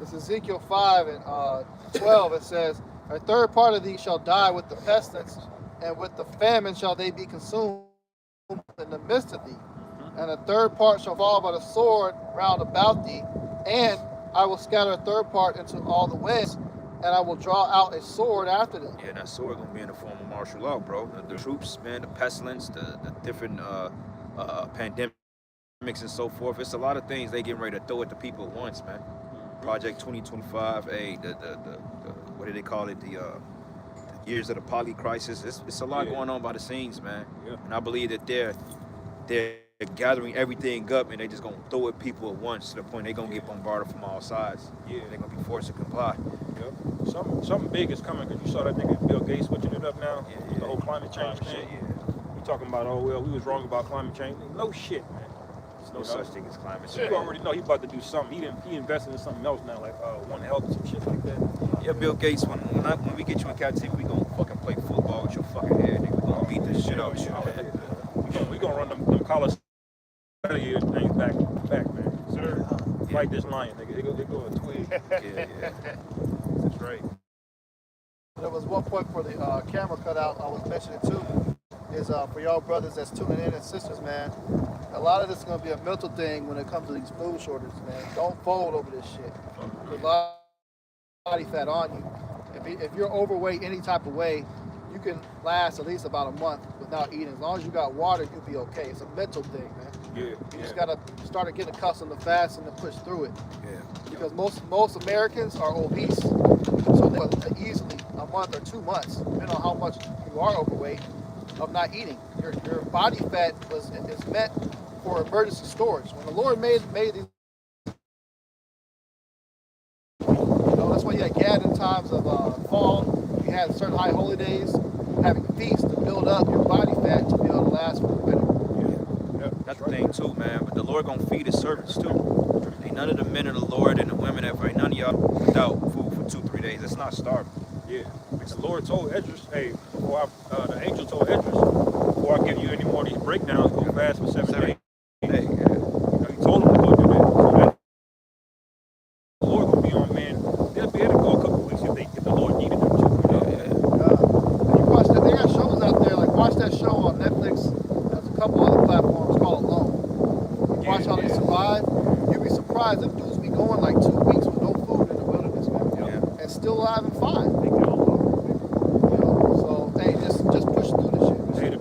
It's Ezekiel 5 and 12. It says, "A third part of these shall die with the pestilence, and with the famine shall they be consumed in the midst of thee. And a third part shall fall by the sword round about thee, and I will scatter a third part into all the winds, and I will draw out a sword after them." Yeah, that sword gonna be in the form of martial law, bro. The troops, man, the pestilence, the different pandemics and so forth. It's a lot of things they getting ready to throw at the people at once, man. Project 2025, the what do they call it? The years of the poly crisis. It's a lot going on by the scenes, man. And I believe that they're gathering everything up and they just gonna throw at people at once to the point they're gonna get bombarded from all sides. They're gonna be forced to comply. Something big is coming because you saw that nigga Bill Gates switching it up now. The whole climate change thing. You talking about, oh well, we was wrong about climate change. No shit, man. There's no such thing as climate change. You already know he about to do something. He invested in something else now, like One Health or some shit like that. Yeah, Bill Gates. When we get you in captivity, we gonna fucking play football with your fucking head, nigga. We gonna beat the shit out of you, man. We gonna run them college things back, man. Sir, fight this lion, nigga. They go a twig. That's right. There was one point for the camera cutout I was mentioning too, is for y'all brothers that's tuning in and sisters, man. A lot of this is going to be a mental thing when it comes to these food shortages, man. Don't fold over this shit. There's a lot of body fat on you. If you're overweight any type of way, you can last at least about a month without eating. As long as you got water, you'll be okay. It's a mental thing, man. You just got to start getting accustomed to fasting and push through it. Because most Americans are obese. So they easily a month or 2 months, depending on how much you are overweight, of not eating. Your body fat is meant for emergency storage. When the Lord made these, that's why you had gathering times of fall. You had certain high holy days, having feasts to build up your body fat to be able to last for the winter. That's the thing too, man. But the Lord gonna feed his servants too. Ain't none of the men of the Lord and the women ain't none of y'all without food for 2-3 days. That's not starving. The Lord told Esdras, hey, the angel told Esdras, before I give you any more of these breakdowns, go fast for 7 days. He told him to go do that. So that the Lord gonna be on, man. They'll be able to go a couple weeks if the Lord needed them to. You watch that. They got shows out there. Like watch that show on Netflix. There's a couple other platforms called Alone. You watch how they survive. You'd be surprised. Them dudes be going like 2 weeks with no food in the wilderness, man, and still alive and fine. So hey, just push through this shit. Hey, the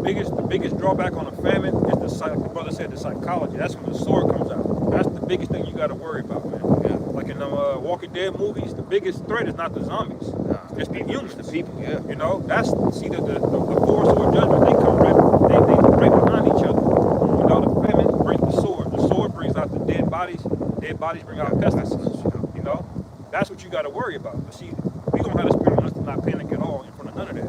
biggest drawback on a famine is like the brother said, the psychology. That's when the sword comes out. That's the biggest thing you got to worry about, man. Like in the Walking Dead movies, the biggest threat is not the zombies. It's the humans, the people. You know, that's the four sword judgment. They come right behind each other. You know, the famine brings the sword. The sword brings out the dead bodies. Dead bodies bring out pestilence. You know, that's what you got to worry about. But see, we gonna have the spirit on us to not panic at all in front of none of that.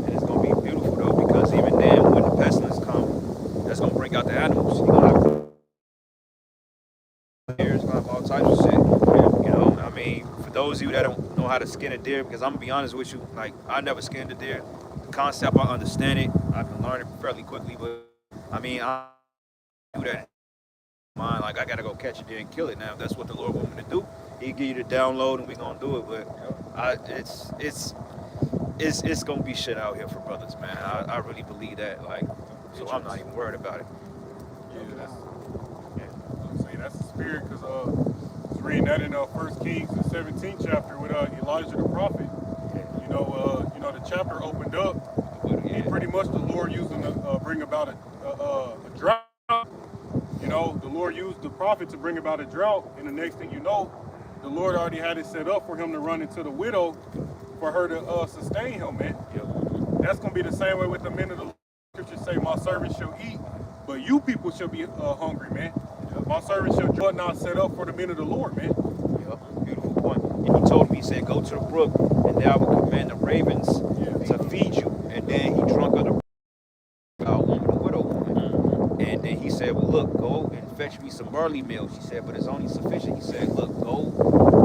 And it's gonna be beautiful though, because even then, when the pestilence come, that's gonna bring out the animals. You're gonna have all types of shit. You know, I mean, for those of you that don't know how to skin a deer, because I'm gonna be honest with you, like I never skinned a deer. The concept, I understand it. I can learn it fairly quickly, but I mean, I do that. Mind, like I gotta go catch a deer and kill it now. If that's what the Lord wants me to do, He'll give you the download and we gonna do it. But it's gonna be shit out here for brothers, man. I really believe that. Like, so I'm not even worried about it. That's the spirit, because I was reading that in 1 Kings, the 17th chapter with Elijah the prophet. You know, the chapter opened up. And pretty much the Lord used him to bring about a drought. You know, the Lord used the prophet to bring about a drought, and the next thing you know, the Lord already had it set up for him to run into the widow for her to sustain him, man. That's going to be the same way with the men of the Lord. Scripture say, my servants shall eat, but you people shall be hungry, man. My servants shall but not set up for the men of the Lord, man. Beautiful point. And he told me, he said, go to the brook, and there I will command the ravens to feed you. And then he drunk of the woman, the widow woman. And then he said, well, look, go and fetch me some barley meal. She said, but it's only sufficient. He said, look, go.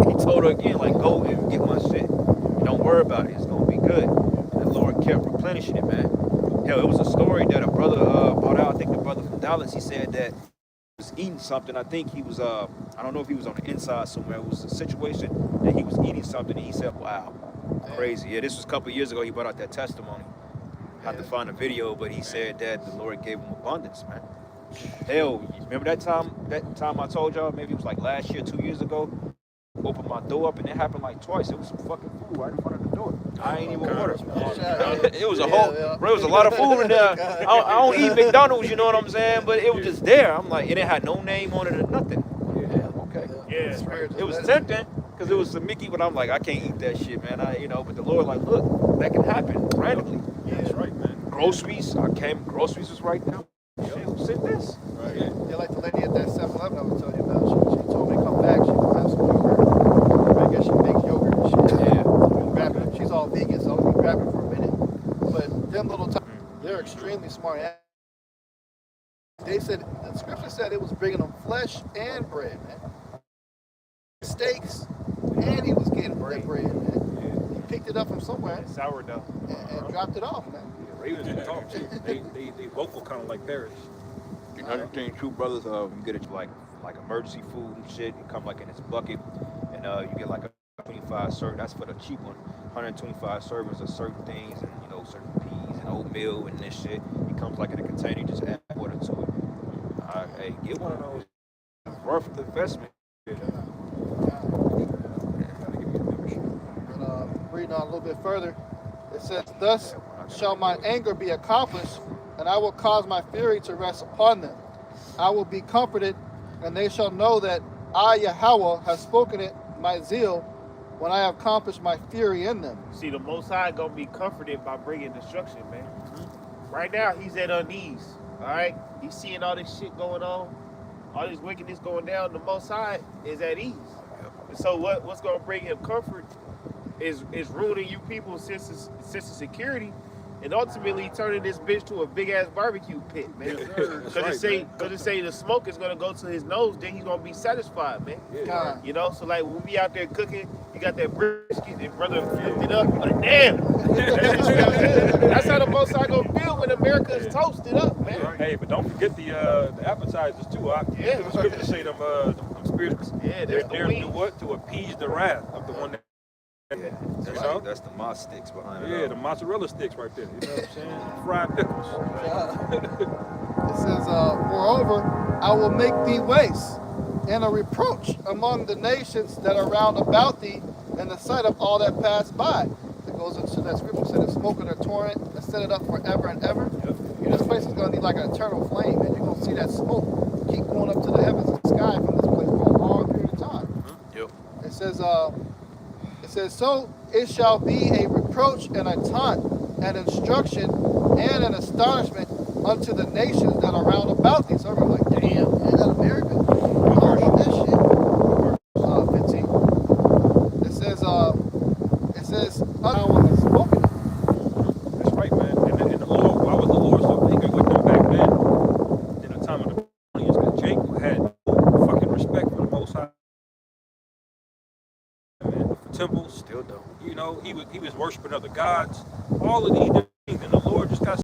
And he told her again, like, go and get my shit. Don't worry about it. It's going to be good. And the Lord kept replenishing it, man. Hell, it was a story that a brother brought out. I think the brother from Dallas, he said that was eating something. I think he was I don't know if he was on the inside somewhere. It was a situation that he was eating something and he said, wow, crazy. Yeah, this was a couple of years ago. He brought out that testimony. I had to find a video, but he said that the Lord gave him abundance, man. Hell, remember that time I told y'all, maybe it was like last year, 2 years ago, opened my door up and it happened like twice. It was some fucking food right in front of the door. I ain't even order. It was a whole, bro, it was a lot of food in there. I don't eat McDonald's, you know what I'm saying? But it was just there. I'm like, it had no name on it or nothing. Yeah, okay. Yeah, It was tempting because it was some Mickey, but I'm like, I can't eat that shit, man. But the Lord like, look, that can happen randomly. Yeah, that's right, man. Groceries, groceries was right there. Shit, sit this. Right. Yeah, like the lady at that 7-Eleven I was telling you about. She told me to come back. She would have some yogurt. I guess she makes yogurt and shit. Yeah. Grab it. She's all vegan, so I'll be grabbing for a minute. But them little they're extremely smart. They said, the scripture said it was bringing them flesh and bread, man. Steaks, and he was getting bread, man. He picked it up from somewhere Sourdough. and dropped it off, man. Ravens can talk too. They vocal kind of like parrots. Another thing, True Brothers, you get it like emergency food and shit. It come like in this bucket, and you get like a 25 serve. That's for the cheap one. 125 servings of certain things, and certain peas and oatmeal and this shit. It comes like in a container. You just add water to it. Hey, get one of those. It's worth the investment. Reading on a little bit further, it says, "Thus shall my anger be accomplished, and I will cause my fury to rest upon them. I will be comforted, and they shall know that I, Yahweh, have spoken it, my zeal, when I have accomplished my fury in them." See, the Most High gonna be comforted by bringing destruction, man. Right now, he's at unease. All right, he's seeing all this shit going on, all this wickedness going down. The Most High is at ease. And so, what's gonna bring him comfort is ruining you people's sense of security, and ultimately turning this bitch to a big ass barbecue pit, man. Because it say the smoke is gonna go to his nose, then he's gonna be satisfied, man. God. So like when we be out there cooking, you got that brisket, and brother flipped it up, like damn. That's how the Most High gonna feel when America is toasted up, man. Hey, but don't forget the appetizers too. Yeah. The scriptures say them spirits. Yeah, They're the there to do wings. what? To appease the wrath of the one that. Yeah, that's the moss sticks behind it. Yeah, the mozzarella sticks right there. You know what I'm saying? Fried pickles. It says, "Moreover, I will make thee waste, and a reproach among the nations that are round about thee, in the sight of all that pass by." It goes into that scripture, said, "The smoke of the torrent, and set it up forever and ever." This place is going to be like an eternal flame, and you're going to see that smoke keep going up to the heavens and sky from this place for a long period of time. Yep. It says, "So it shall be a reproach and a taunt, an instruction and an astonishment unto the nations that are round about thee." So we're like, damn, man, that America? Oh, that shit. 15. It says, "Yahweh has spoken it." That's right, man. And the Lord, why was the Lord so angry with them back then? In the time of the because Jacob had no fucking respect for the Most High. Man, for temples, Still don't. he was worshiping other gods. All of these things, and the Lord just got